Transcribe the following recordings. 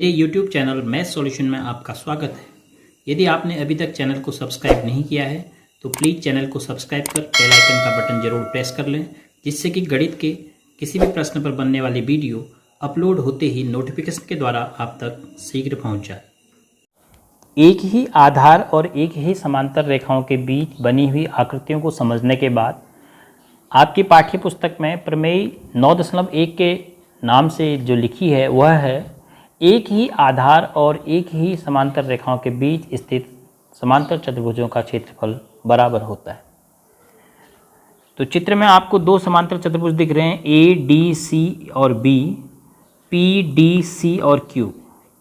मेरे YouTube channel math solution में आपका स्वागत है। यदि आपने अभी तक चैनल को सब्सक्राइब नहीं किया है तो प्लीज़ चैनल को सब्सक्राइब कर बेल आइकन का बटन जरूर प्रेस कर लें, जिससे कि गणित के किसी भी प्रश्न पर बनने वाली वीडियो अपलोड होते ही नोटिफिकेशन के द्वारा आप तक शीघ्र पहुँच जाए। एक ही आधार और एक ही समांतर रेखाओं के बीच बनी हुई आकृतियों को समझने के बाद आपकी पाठ्य पुस्तक में प्रमेय 9.1 के नाम से जो लिखी है वह है एक ही आधार और एक ही समांतर रेखाओं के बीच स्थित समांतर चतुर्भुजों का क्षेत्रफल बराबर होता है। तो चित्र में आपको दो समांतर चतुर्भुज दिख रहे हैं, ए डी सी और बी, पी डी सी और क्यू।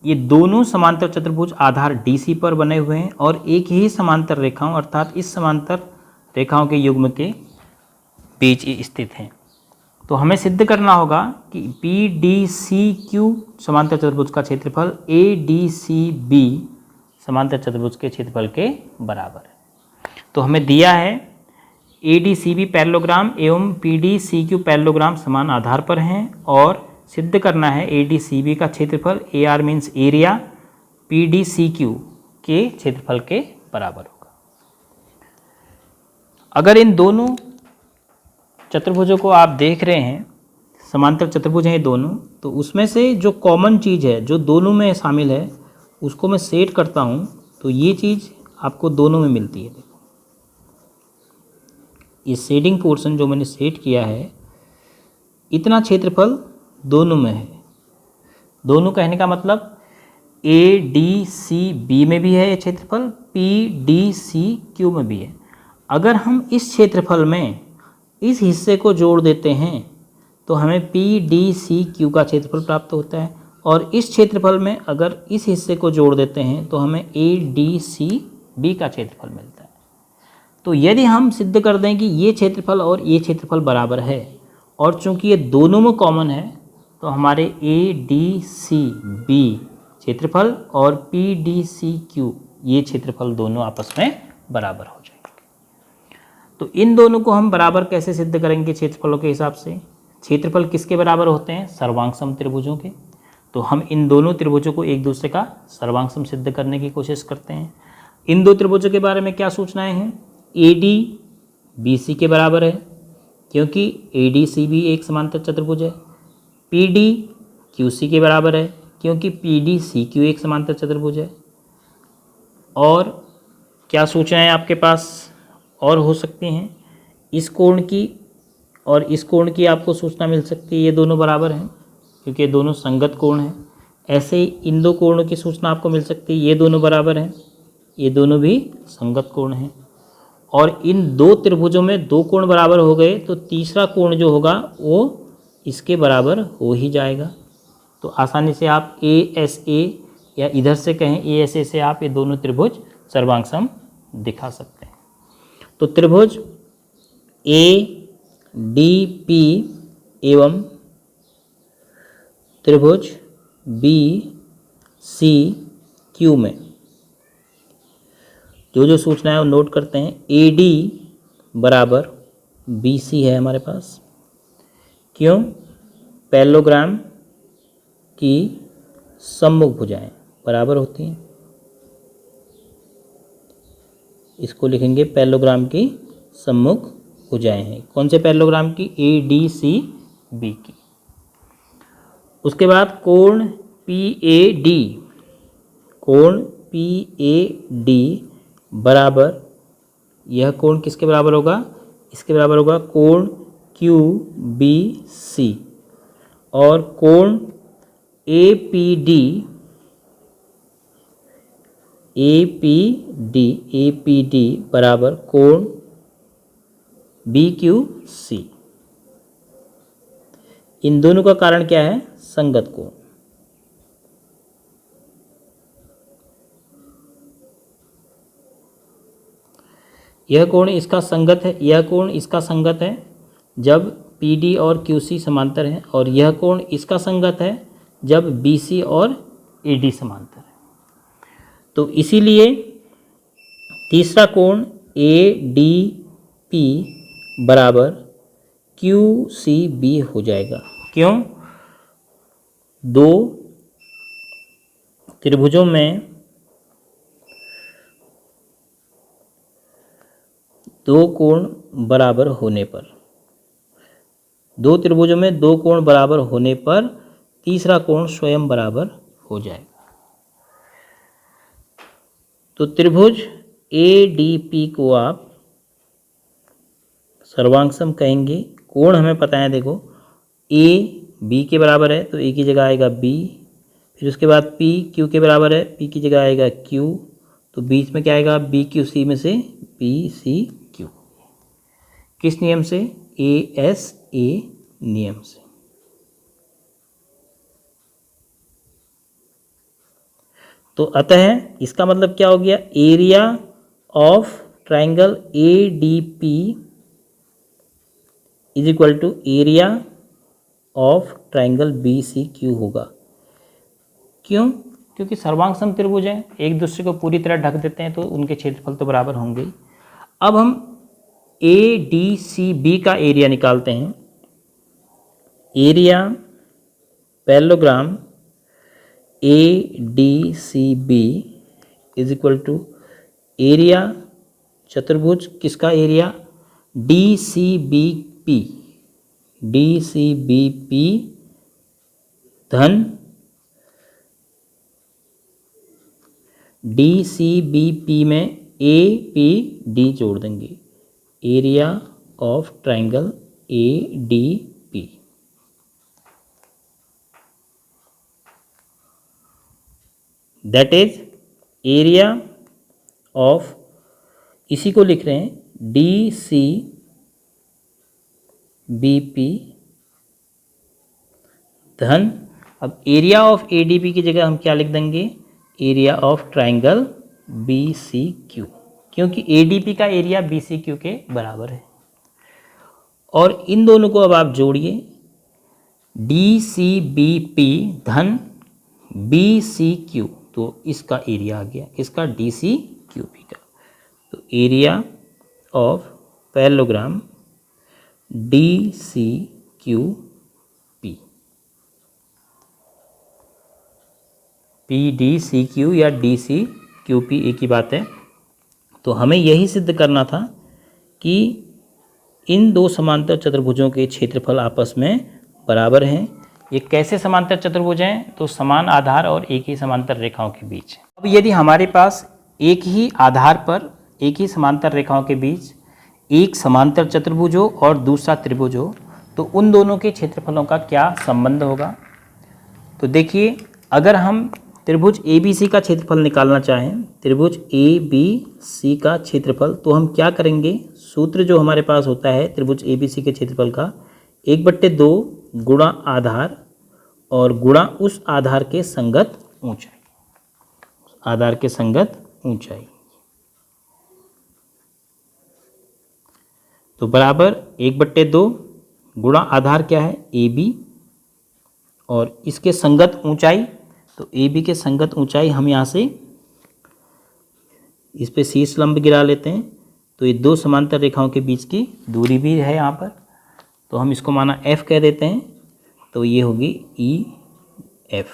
ये दोनों समांतर चतुर्भुज आधार डी सी पर बने हुए हैं और एक ही समांतर रेखाओं अर्थात इस समांतर रेखाओं के युग्म के बीच स्थित हैं। तो हमें सिद्ध करना होगा कि पी डी सी क्यू समांतर चतुर्भुज का क्षेत्रफल ए डी सी बी समांतर चतुर्भुज के क्षेत्रफल के बराबर है। तो हमें दिया है A D C B parallelogram एवं P D C Q parallelogram समान आधार पर हैं और सिद्ध करना है ए डी सी बी का क्षेत्रफल A R means area P D C Q के क्षेत्रफल के बराबर होगा। अगर इन दोनों चतुर्भुजों को आप देख रहे हैं, समांतर चतुर्भुज हैं ये दोनों, तो उसमें से जो कॉमन चीज़ है जो दोनों में शामिल है उसको मैं सेट करता हूँ तो ये चीज़ आपको दोनों में मिलती है। देखो ये शेडिंग पोर्शन जो मैंने सेट किया है, इतना क्षेत्रफल दोनों में है। दोनों कहने का मतलब ए डी सी बी में भी है ये क्षेत्रफल, पी डी सी क्यू में भी है। अगर हम इस क्षेत्रफल में इस हिस्से को जोड़ देते हैं तो हमें पी डी सी क्यू का क्षेत्रफल प्राप्त होता है और इस क्षेत्रफल में अगर इस हिस्से को जोड़ देते हैं तो हमें ए डी सी बी का क्षेत्रफल मिलता है। तो यदि हम सिद्ध कर दें कि ये क्षेत्रफल और ये क्षेत्रफल बराबर है और चूंकि ये दोनों में कॉमन है तो हमारे ए डी सी बी क्षेत्रफल और पी डी सी क्यू ये क्षेत्रफल दोनों आपस में बराबर हो जाएंगे। तो इन दोनों को हम बराबर कैसे सिद्ध करेंगे क्षेत्रफलों के हिसाब से? क्षेत्रफल किसके बराबर होते हैं? सर्वांग सम त्रिभुजों के। तो हम इन दोनों त्रिभुजों को एक दूसरे का सर्वांग सम सिद्ध करने की कोशिश करते हैं। इन दो त्रिभुजों के बारे में क्या सूचनाएं हैं? ए डी बी सी के बराबर है क्योंकि ए डी सी बी एक समांतर चतुर्भुज है। पी डी क्यू सी के बराबर है क्योंकि पी डी सी क्यू एक समांतर चतुर्भुज है। और क्या सूचनाएं आपके पास और हो सकती हैं? इस कोण की और इस कोण की आपको सूचना मिल सकती है, ये दोनों बराबर हैं क्योंकि ये दोनों संगत कोण हैं। ऐसे ही इन दो कोणों की सूचना आपको मिल सकती है, ये दोनों बराबर हैं, ये दोनों भी संगत कोण हैं। और इन दो त्रिभुजों में दो कोण बराबर हो गए तो तीसरा कोण जो होगा वो इसके बराबर हो ही जाएगा। तो आसानी से आप ए एस ए या इधर से कहें ए एस ए से आप ये दोनों त्रिभुज सर्वांग सम दिखा सकते हैं। तो त्रिभुज ए डी पी एवं त्रिभुज बी सी क्यू में जो सूचना है वो नोट करते हैं। ए डी बराबर बी सी है हमारे पास, क्यों? पैरेललोग्राम की सम्मुख भुजाएं बराबर होती हैं। इसको लिखेंगे पैरेललोग्राम की सम्मुख भुजाएं हैं। कौन से पैरेललोग्राम की? ए डी सी बी की। उसके बाद कोण पी ए डी, कोण पी ए डी बराबर, यह कोण किसके बराबर होगा? इसके बराबर होगा कोण क्यू बी सी। और कोण A P D, A P D बराबर कोण बी क्यू सी। इन दोनों का कारण क्या है? संगत कोण। यह कोण इसका संगत है, यह कोण इसका संगत है जब पी डी और क्यू सी समांतर हैं, और यह कोण इसका संगत है जब बी सी और ए डी समांतर है। तो इसीलिए तीसरा कोण ए डी पी बराबर क्यू सी बी हो जाएगा। क्यों? दो त्रिभुजों में दो कोण बराबर होने पर, दो त्रिभुजों में दो कोण बराबर होने पर तीसरा कोण स्वयं बराबर हो जाएगा। तो त्रिभुज ADP को आप सर्वांगसम कहेंगे। कोण हमें पता है, देखो A B के बराबर है तो A की जगह आएगा B, फिर उसके बाद P Q के बराबर है, P की जगह आएगा Q, तो बीच में क्या आएगा, BQC में से PCQ। किस नियम से? ASA नियम से। तो अतः इसका मतलब क्या हो गया, area of triangle ADP is equal to area of triangle BCQ होगा। क्यों? क्योंकि सर्वांग सम त्रिभुज हैं, एक दूसरे को पूरी तरह ढक देते हैं तो उनके क्षेत्रफल तो बराबर होंगे ही। अब हम ADCB का एरिया निकालते हैं। Area parallelogram ADCB is equal to area चतुर्भुज किसका एरिया, DCBP धन DCBP में APD जोड़ देंगे, area of triangle ADP। That is area of, इसी को लिख रहे हैं DCBP धन, अब एरिया ऑफ ADP की जगह हम क्या लिख देंगे, एरिया ऑफ ट्राइंगल BCQ, क्योंकि ADP का एरिया BCQ के बराबर है। और इन दोनों को अब आप जोड़िए, DCBP धन BCQ, तो इसका एरिया आ गया, इसका DCQP का। तो area of parallelogram DCQP, PDCQ या DCQP एक ही बात है। तो हमें यही सिद्ध करना था कि इन दो समांतर चतुर्भुजों के क्षेत्रफल आपस में बराबर हैं। ये कैसे समांतर चतुर्भुज हैं? तो समान आधार और एक ही समांतर रेखाओं के बीच। अब यदि हमारे पास एक ही आधार पर एक ही समांतर रेखाओं के बीच एक समांतर चतुर्भुज हो और दूसरा त्रिभुज हो, तो उन दोनों के क्षेत्रफलों का क्या संबंध होगा? तो देखिए, अगर हम त्रिभुज ABC का क्षेत्रफल निकालना चाहें, त्रिभुज ABC का क्षेत्रफल, तो हम क्या करेंगे? सूत्र जो हमारे पास होता है त्रिभुज ABC के क्षेत्रफल का, 1/2 गुणा आधार और गुणा उस आधार के संगत ऊंचाई, आधार के संगत ऊंचाई, तो बराबर 1/2 गुणा आधार क्या है, AB, और इसके संगत ऊंचाई, तो AB के संगत ऊंचाई हम यहाँ से इस पे शीर्ष लंब गिरा लेते हैं, तो ये दो समांतर रेखाओं के बीच की दूरी भी है यहाँ पर, तो हम इसको माना F कह देते हैं, तो ये होगी EF।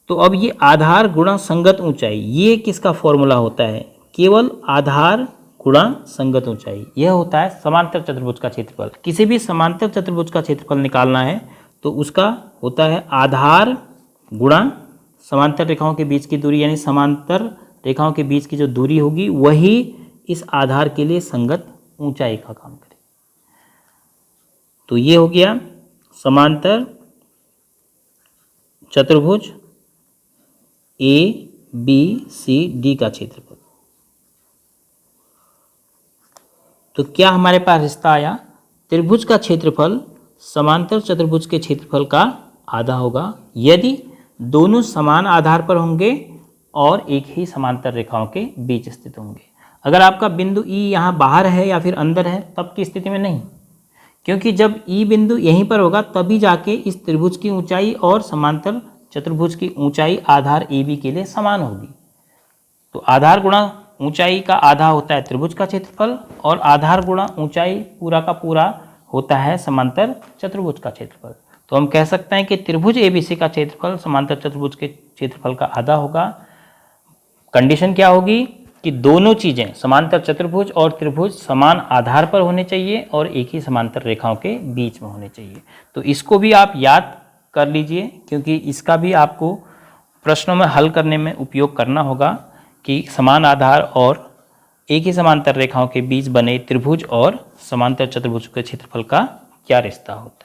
तो अब ये आधार गुणा संगत ऊंचाई, ये किसका फॉर्मूला होता है? केवल आधार गुणा संगत ऊंचाई, यह होता है समांतर चतुर्भुज का क्षेत्रफल। किसी भी समांतर चतुर्भुज का क्षेत्रफल निकालना है तो उसका होता है आधार गुणा समांतर रेखाओं के बीच की दूरी, यानी समांतर रेखाओं के बीच की जो दूरी होगी वही इस आधार के लिए संगत ऊंचाई का काम करे। तो ये हो गया समांतर चतुर्भुज ABCD का क्षेत्रफल। तो क्या हमारे पास रिश्ता आया? त्रिभुज का क्षेत्रफल समांतर चतुर्भुज के क्षेत्रफल का आधा होगा यदि दोनों समान आधार पर होंगे और एक ही समांतर रेखाओं के बीच स्थित होंगे। अगर आपका बिंदु E यहाँ बाहर है या फिर अंदर है तब की स्थिति में नहीं, क्योंकि जब E बिंदु यहीं पर होगा तभी जाके इस त्रिभुज की ऊंचाई और समांतर चतुर्भुज की ऊंचाई आधार AB के लिए समान होगी। तो आधार गुणा ऊंचाई का आधा होता है त्रिभुज का क्षेत्रफल और आधार गुणा ऊंचाई पूरा का पूरा होता है समांतर चतुर्भुज का क्षेत्रफल। तो हम कह सकते हैं कि त्रिभुज एबीसी का क्षेत्रफल समांतर चतुर्भुज के क्षेत्रफल का आधा होगा। कंडीशन क्या होगी कि दोनों चीज़ें समांतर चतुर्भुज और त्रिभुज समान आधार पर होने चाहिए और एक ही समांतर रेखाओं के बीच में होने चाहिए। तो इसको भी आप याद कर लीजिए, क्योंकि इसका भी आपको प्रश्नों में हल करने में उपयोग करना होगा कि समान आधार और एक ही समांतर रेखाओं के बीच बने त्रिभुज और समांतर चतुर्भुज के क्षेत्रफल का क्या रिश्ता होता है।